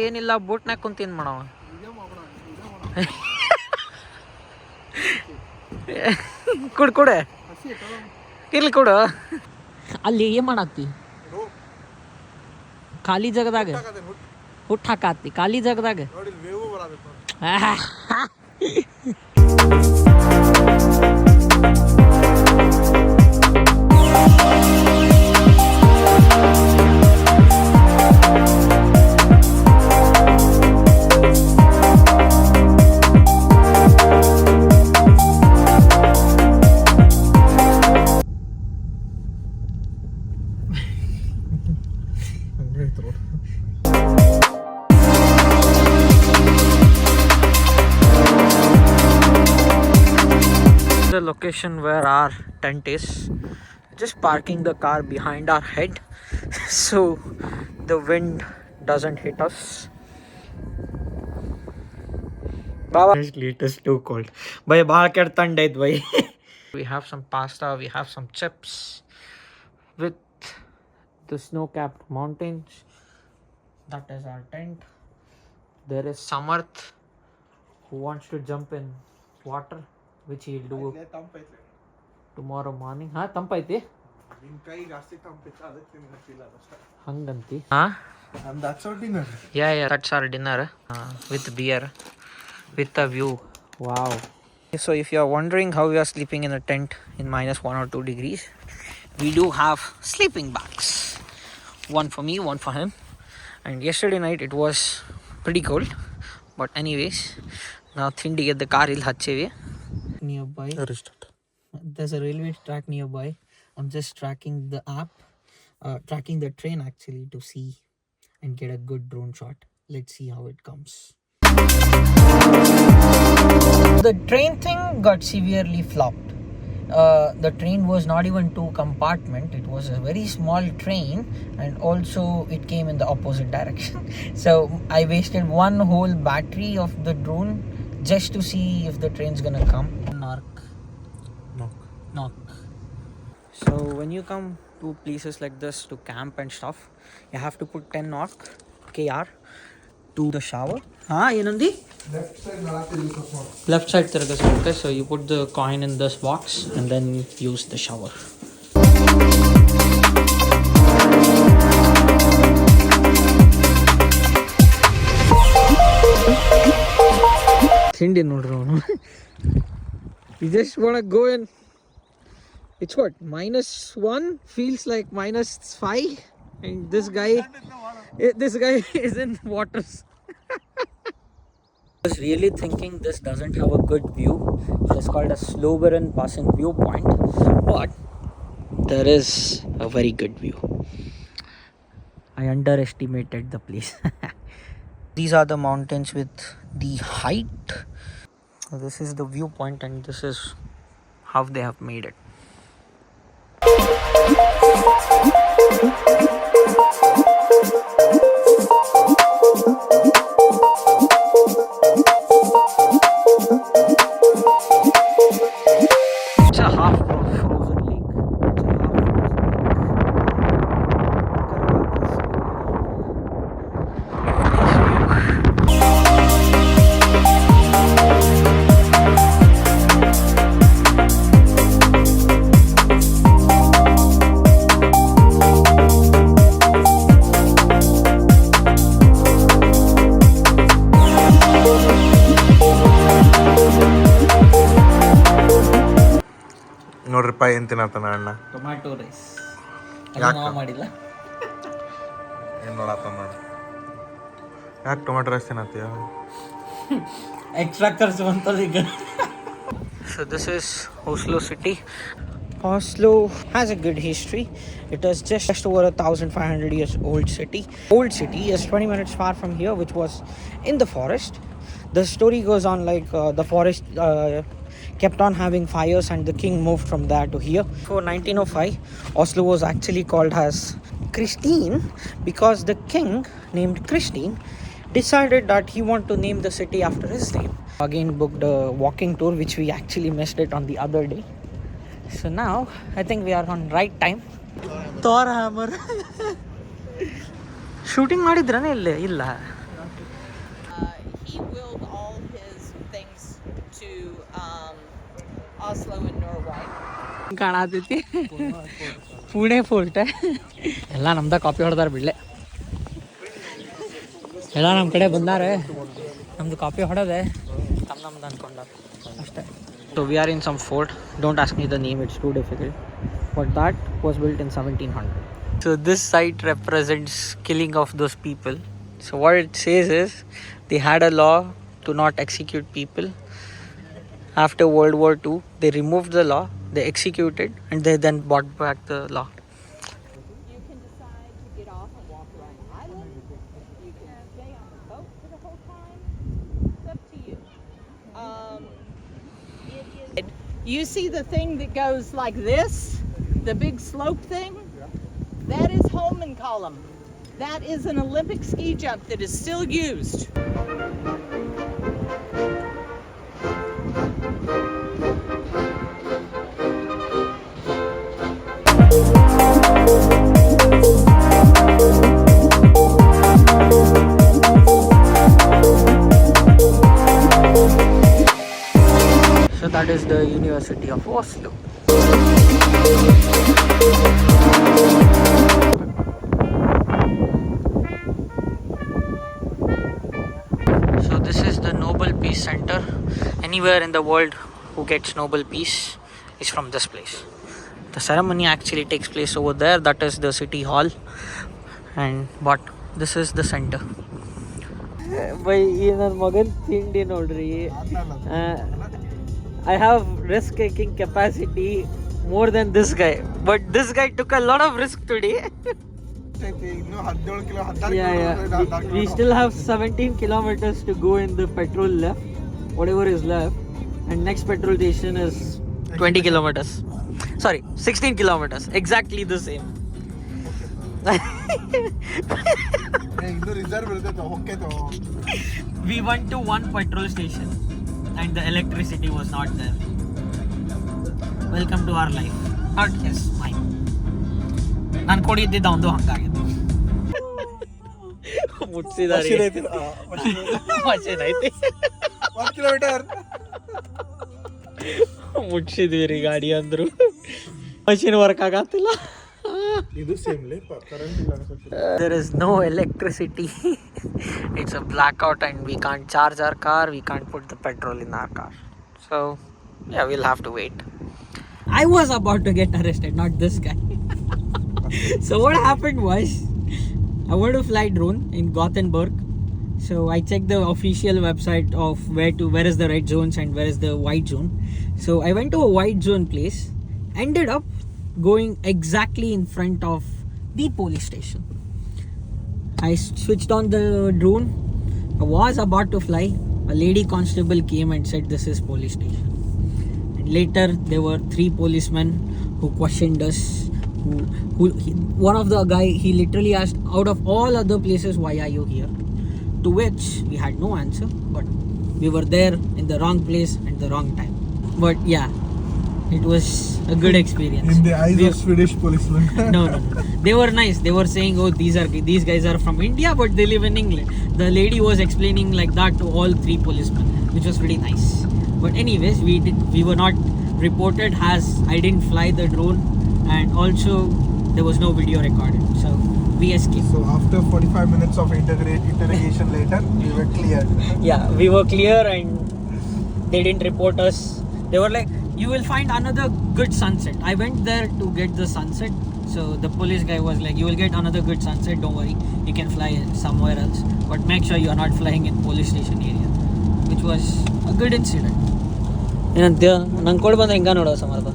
ಏನಿಲ್ಲ ಬೋಟ್ನಾಗ ಕುಂತೀನಿ ಮಾಡವ ಕುಡೆ ಇರ್ಲಿ ಕೊಡು ಅಲ್ಲಿ ಏನ್ ಮಾಡಾಕ್ತಿ ಖಾಲಿ ಜಾಗದಾಗ ಹುಟ್ಟು ಹಾಕಾತಿ ಖಾಲಿ ಜಾಗದಾಗ The location where our tent is, just parking the car behind our head so the wind doesn't hit us. Baba, it is too cold. Bhai bahar kar thand hai bhai. We have some pasta, we have some chips with the snow-capped mountains. That is our tent. There is Samarth who wants to jump in water, which he'll do tomorrow morning. Ha, tampaiti? Hanganti. Ha? And that's our dinner. Yeah, that's our dinner. With beer, with a view. Wow. So if you are wondering how we are sleeping in a tent in -1 or 2 degrees, we do have sleeping bags. One for me, one for him. And yesterday night it was pretty cold. But anyways, now Thindi get the car il hachevi. Nearby. There's a railway track nearby. I'm just tracking the app, tracking the train actually to see and get a good drone shot. Let's see how it comes. The train thing got severely flopped. The train was not even 2 compartment. It was a very small train, and also it came in the opposite direction. So I wasted one whole battery of the drone just to see if the train's gonna come. Knock. So when you come to places like this to camp and stuff, you have to put 10 knock KR to the shower. Enandi? Left side tiragasalutte. So you put the coin in this box and then use the shower. Hindi nodru avanu. You just want to go in. It's what? -1 feels like -5, and this guy is in waters. I was really thinking this doesn't have a good view. It is called a Sohlbergplassen viewpoint, but there is a very good view. I underestimated the place. These are the mountains with the height. This is the viewpoint, and this is how they have made it. It's a half frozen lake. ನೋಡ್ರಿಪ್ಪ ಏನು ತಿನ್ನತ್ತಾನ ಅಣ್ಣ tomato rice ಮಾಡಿಲ್ಲ ಏನು ನೋಡತ್ತ ನೋಡಿ ಯಾಕೆ tomato rice ತಿನ್ನತ್ತೀಯ extra ಖರ್ಚು ಬಂತಲ್ಲ ಈಗ. So this is Oslo city. Oslo has a good history. It is just over 1,500 years old city. Old city is 20 minutes far from here, which was in the forest. The story goes on like the forest kept on having fires and the king moved from there to here. For 1905, Oslo was actually called as Christine because the king named Christine decided that he wanted to name the city after his name. Again booked a walking tour, which we actually missed it on the other day. So now I think we are on right time. Thor hammer. Shooting ಮಾಡಿದ್ರನೇ ಇಲ್ಲ. He willed all his things to Oslo in Norway. ಕಾಣತೈತಿ Pune fort ಎಲ್ಲ ನಮ್ದ copy ಹೊಡೆದಾರ ಬಿಡ್ಲೆ. ಎಲ್ಲ ನಮ್ಮ ಕಡೆ ಬಂದಾರೆ, ನಮ್ದು copy ಹೊಡೆದೆ ನಮ್ದು ಅನ್ಕೊಂಡಾರ ಅಷ್ಟೇ. So we are in some fort. Don't ask me the name, it's too difficult. But that was built in 1700. So this site represents killing of those people. So what it says is they had a law to not execute people. After World War II, they removed the law, they executed, and they then brought back the law. You can decide to get off and walk around the island. You can stay on the boat for the whole time. It's up to you. You see the thing that goes like this? The big slope thing? That is Holman Column. That is an Olympic ski jump that is still used. So that is the University of Oslo. So this is the Nobel Peace Center. Anywhere in the world who gets Nobel Peace is from this place. The ceremony actually takes place over there. That is the city hall. But this is the center. By ನನ್ನ ಮಗನ್ ತಿಂಡಿ ನೋಡ್ರಿ. I have risk-taking capacity more than this guy, but this guy took a lot of risk today. We still have 17 kilometers to go in the petrol left, whatever is left, and next petrol station is 20 kilometers. Sorry, 16 kilometers, exactly the same. We went to one petrol station and the electricity was not there. Welcome to our life. Not his, mine. ನಾನು ಕೊಡಿದ್ದಿದ್ದ ಒಂದು ಹಂಗಾಗಿದೆ. ಮುಟ್ಸಿದಾರೆ machine ಐತಿ 1 kilometre ಮುಟ್ಸಿದ್ವಿ ಗಾಡಿ ಅಂದ್ರು machine work ಆಗತ್ತಿಲ್ಲ. There is no electricity. It's a blackout and we can't charge our car, we can't put the petrol in our car. So yeah, we'll have to wait. I was about to get arrested, not this guy. So what happened was, I want to fly drone in Gothenburg. So I checked the official website of where is the red zones and where is the white zone. So I went to a white zone place, ended up going exactly in front of the police station. I switched on the drone. I was about to fly. A lady constable came and said this is police station. And later there were 3 policemen who questioned us. One of the guy, he literally asked, out of all other places, why are you here? To which we had no answer, but we were there in the wrong place at the wrong time. But yeah, it was a good experience. In the eyes of Swedish policemen. No. They were nice. They were saying, oh, these guys are from India, but they live in England. The lady was explaining like that to all 3 policemen, which was pretty nice. But anyways, we were not reported as I didn't fly the drone, and also there was no video recorded. So we escaped. So after 45 minutes of interrogation later, we were cleared. Yeah, we were clear and they didn't report us. They were like, you will find another good sunset. I went there to get the sunset. So the police guy was like, you will get another good sunset, don't worry, you can fly somewhere else, but make sure you are not flying in police station area, which was a good incident. ಏನಂತೀಯ ನಂಗೆ ಕೊಡು ಬಂದ್ರೆ ಹಿಂಗ ನೋಡೋ ಸಮಾರ್ಪ